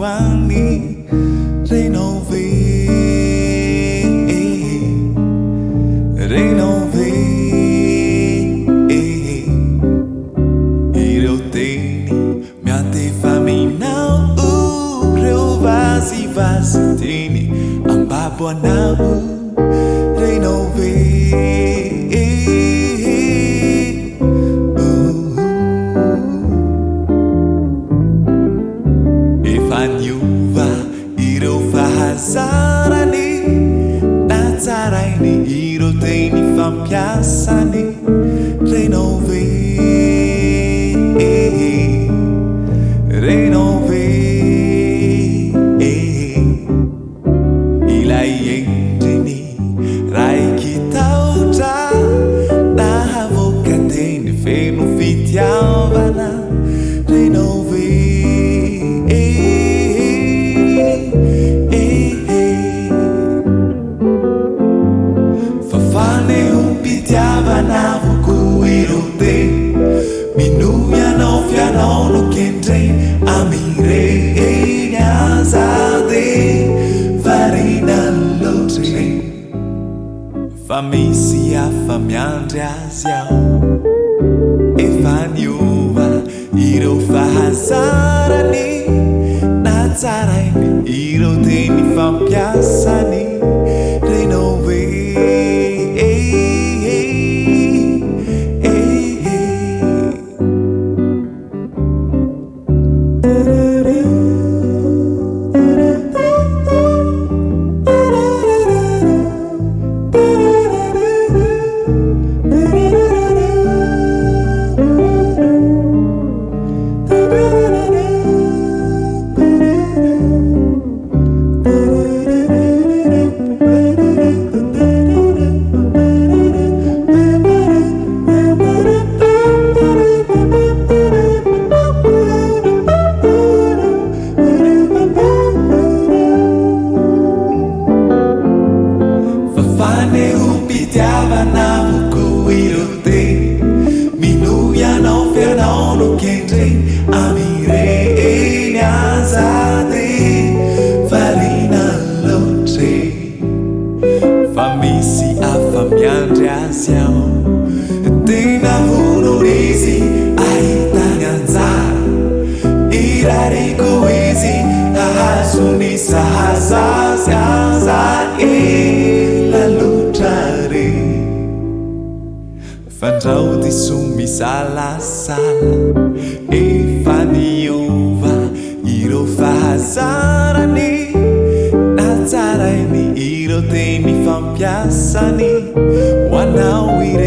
wani Renao Ve Renao Ve Iroteni miate faminau Reuvazi vasiteni ambabuanau Renao Ve Sarani, Nazaraini, Iroteni, Fampiassani, Renao Ve, Renao Ve, Ilaiendini, Raiki Tauta, Nahavokateni, Fenu Fitiavana, Renao Ve. Navuku irote minuya no fiano no kente amire nyazade farina lotre famisia famiandrazia efaniuva iro fahazarani nazaraini iroteni fampiassani Renao Ve Navuku irote minuya no fiano no kente amire nyazade farina lotre famisi afamiandrazia tena volorisi aitanganza irari coesi ahasuni sahazazia la lutrare Fandrau di sumi sala sala e faniova iro fahazarani nazaraini iroteni fampiassani wanau ire